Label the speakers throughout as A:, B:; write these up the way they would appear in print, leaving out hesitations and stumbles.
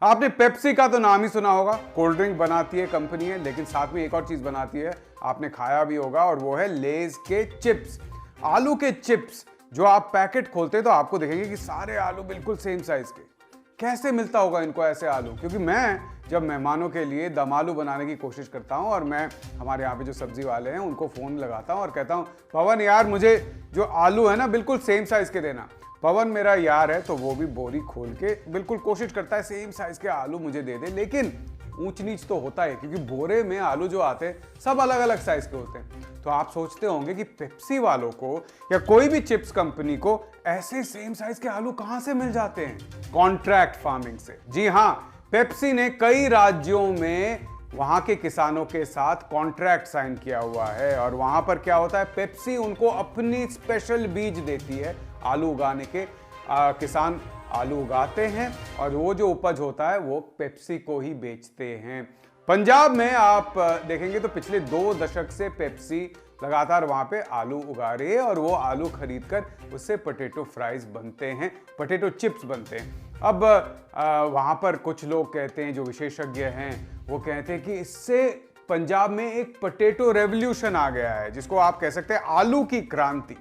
A: आपने पेप्सी का तो नाम ही सुना होगा, कोल्ड ड्रिंक बनाती है कंपनी है, लेकिन साथ में एक और चीज बनाती है, आपने खाया भी होगा, और वो है लेज के चिप्स, आलू के चिप्स। जो आप पैकेट खोलते हैं तो आपको देखेंगे कि सारे आलू बिल्कुल सेम साइज के। कैसे मिलता होगा इनको ऐसे आलू? क्योंकि मैं जब मेहमानों के लिए दम आलू बनाने की कोशिश करता हूं, और मैं हमारे यहाँ पे जो सब्जी वाले हैं उनको फोन लगाता हूं और कहता हूं पवन यार मुझे जो आलू है ना बिल्कुल सेम साइज के देना। पवन मेरा यार है तो वो भी बोरी खोल के बिल्कुल कोशिश करता है सेम साइज के आलू मुझे दे दे, लेकिन ऊंच नीच तो होता है क्योंकि बोरे में आलू जो आते हैं सब अलग अलग साइज के होते हैं। तो आप सोचते होंगे कि पेप्सी वालों को या कोई भी चिप्स कंपनी को ऐसे सेम साइज के आलू कहां से मिल जाते हैं? कॉन्ट्रैक्ट फार्मिंग से। जी हां, पेप्सी ने कई राज्यों में वहां के किसानों के साथ कॉन्ट्रैक्ट साइन किया हुआ है, और वहां पर क्या होता है, पेप्सी उनको अपनी स्पेशल बीज देती है आलू उगाने के। किसान आलू उगाते हैं और वो जो उपज होता है वो पेप्सी को ही बेचते हैं। पंजाब में आप देखेंगे तो पिछले 2 दशक से पेप्सी लगातार वहां पे आलू उगा रही है, और वो आलू खरीदकर उससे पोटैटो फ्राइज बनते हैं, पोटैटो चिप्स बनते हैं। अब वहां पर कुछ लोग कहते हैं, जो विशेषज्ञ हैं वो कहते हैं कि इससे पंजाब में एक पोटैटो रेवोल्यूशन आ गया है, जिसको आप कह सकते हैं आलू की क्रांति।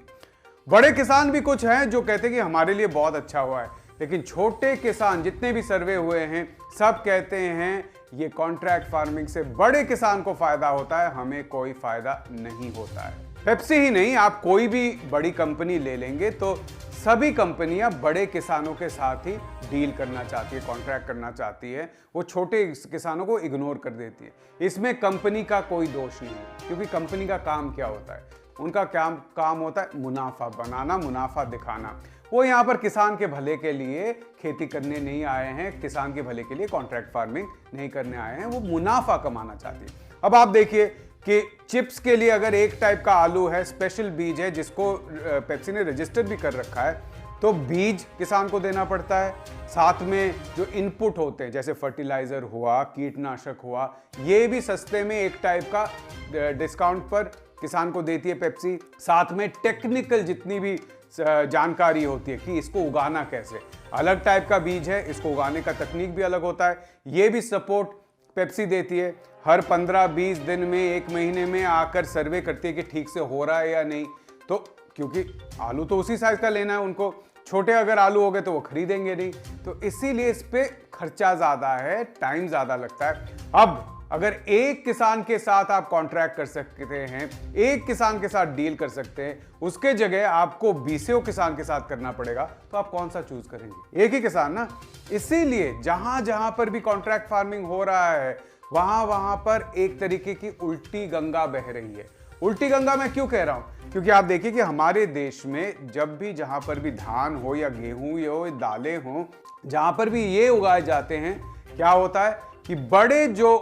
A: बड़े किसान भी कुछ हैं जो कहते हैं कि हमारे लिए बहुत अच्छा हुआ है, लेकिन छोटे किसान जितने भी सर्वे हुए हैं सब कहते हैं ये कॉन्ट्रैक्ट फार्मिंग से बड़े किसान को फायदा होता है, हमें कोई फायदा नहीं होता है। पेप्सी ही नहीं, आप कोई भी बड़ी कंपनी ले लेंगे तो सभी कंपनियां बड़े किसानों के साथ ही डील करना चाहती है, कॉन्ट्रैक्ट करना चाहती है, वो छोटे किसानों को इग्नोर कर देती है। इसमें कंपनी का कोई दोष नहीं है, क्योंकि कंपनी का काम क्या होता है? उनका काम होता है मुनाफा बनाना, मुनाफा दिखाना। वो यहाँ पर किसान के भले के लिए खेती करने नहीं आए हैं, किसान के भले के लिए कॉन्ट्रैक्ट फार्मिंग नहीं करने आए हैं, वो मुनाफा कमाना चाहती है। अब आप देखिए कि चिप्स के लिए अगर एक टाइप का आलू है, स्पेशल बीज है जिसको पेप्सी ने रजिस्टर भी कर रखा है, तो बीज किसान को देना पड़ता है, साथ में जो इनपुट होते हैं जैसे फर्टिलाइजर हुआ, कीटनाशक हुआ, ये भी सस्ते में एक टाइप का डिस्काउंट पर किसान को देती है पेप्सी। साथ में टेक्निकल जितनी भी जानकारी होती है कि इसको उगाना कैसे, अलग टाइप का बीज है, इसको उगाने का तकनीक भी अलग होता है, ये भी सपोर्ट पेप्सी देती है। हर 15-20 दिन में, 1 महीने में आकर सर्वे करती है कि ठीक से हो रहा है या नहीं। तो क्योंकि आलू तो उसी साइज का लेना है उनको, छोटे अगर आलू हो गए तो वो खरीदेंगे नहीं, तो इसीलिए इस पे खर्चा ज्यादा है, टाइम ज्यादा लगता है। अब अगर एक किसान के साथ आप कॉन्ट्रैक्ट कर सकते हैं, एक किसान के साथ डील कर सकते हैं, उसके जगह आपको 20 किसान के साथ करना पड़ेगा, तो आप कौन सा चूज करेंगे? एक ही किसान ना। इसीलिए जहां जहां पर भी कॉन्ट्रैक्ट फार्मिंग हो रहा है वहां वहां पर एक तरीके की उल्टी गंगा बह रही है। उल्टी गंगा मैं क्यों कह रहा हूं? क्योंकि आप देखिए कि हमारे देश में जब भी जहां पर भी धान हो या गेहूं या दालें हो, जहां पर भी ये उगाए जाते हैं, क्या होता है कि बड़े जो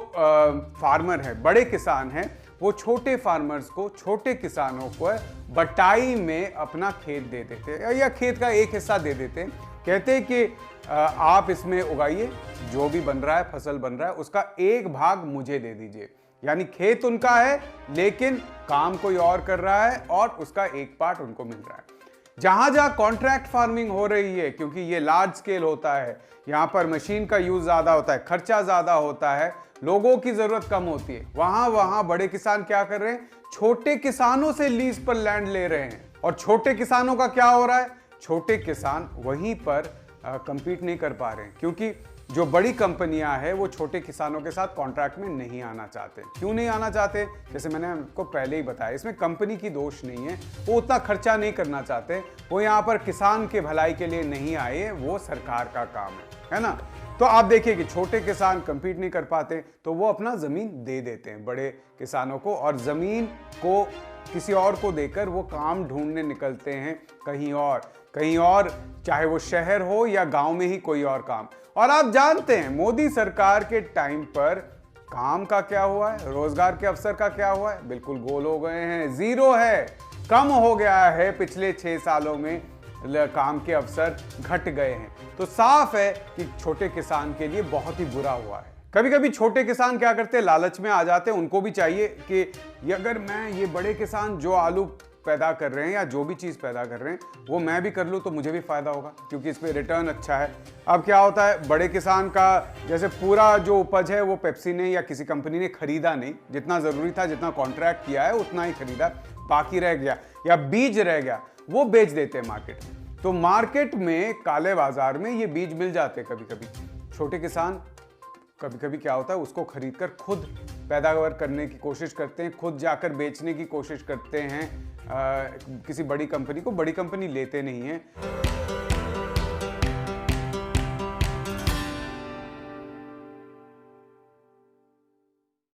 A: फार्मर हैं, बड़े किसान हैं, वो छोटे फार्मर्स को, छोटे किसानों को बटाई में अपना खेत दे देते हैं, या खेत का एक हिस्सा दे देते हैं। कहते हैं कि आप इसमें उगाइए, जो भी बन रहा है, फसल बन रहा है, उसका एक भाग मुझे दे दीजिए। यानी खेत उनका है लेकिन काम कोई और कर रहा है, और उसका एक पार्ट उनको मिल रहा है। जहां जहां कॉन्ट्रैक्ट फार्मिंग हो रही है, क्योंकि ये लार्ज स्केल होता है, यहां पर मशीन का यूज ज्यादा होता है, खर्चा ज्यादा होता है, लोगों की जरूरत कम होती है, वहां बड़े किसान क्या कर रहे हैं? छोटे किसानों से लीज पर लैंड ले रहे हैं। और छोटे किसानों का क्या हो रहा है? छोटे किसान वहीं पर कंपीट नहीं कर पा रहे हैं, क्योंकि जो बड़ी कंपनियां हैं वो छोटे किसानों के साथ कॉन्ट्रैक्ट में नहीं आना चाहते। क्यों नहीं आना चाहते? जैसे मैंने आपको पहले ही बताया, इसमें कंपनी की दोष नहीं है, वो उतना खर्चा नहीं करना चाहते, वो यहाँ पर किसान के भलाई के लिए नहीं आए, वो सरकार का काम है ना। तो आप देखिए कि छोटे किसान कंपीट नहीं कर पाते तो वो अपना जमीन दे देते हैं बड़े किसानों को, और जमीन को किसी और को देकर वो काम ढूंढने निकलते हैं कहीं और, चाहे वो शहर हो या गांव में ही कोई और काम। और आप जानते हैं मोदी सरकार के टाइम पर काम का क्या हुआ है, रोजगार के अवसर का क्या हुआ है? बिल्कुल गोल हो गए हैं, जीरो है, कम हो गया है। पिछले 6 सालों में काम के अवसर घट गए हैं। तो साफ है कि छोटे किसान के लिए बहुत ही बुरा हुआ है। कभी कभी छोटे किसान क्या करते हैं, लालच में आ जाते हैं, उनको भी चाहिए कि अगर मैं ये बड़े किसान जो आलू पैदा कर रहे हैं या जो भी चीज़ पैदा कर रहे हैं वो मैं भी कर लूँ तो मुझे भी फ़ायदा होगा, क्योंकि इस पर रिटर्न अच्छा है। अब क्या होता है, बड़े किसान का जैसे पूरा जो उपज है वो पेप्सी ने या किसी कंपनी ने खरीदा नहीं, जितना ज़रूरी था, जितना कॉन्ट्रैक्ट किया है उतना ही खरीदा, बाकी रह गया या बीज रह गया वो बेच देते हैं मार्केट में। तो मार्केट में, काले बाजार में ये बीज मिल जाते हैं कभी कभी। छोटे किसान कभी कभी क्या होता है, उसको खरीद कर खुद पैदावार करने की कोशिश करते हैं, खुद जाकर बेचने की कोशिश करते हैं किसी बड़ी कंपनी को, बड़ी कंपनी लेते नहीं है।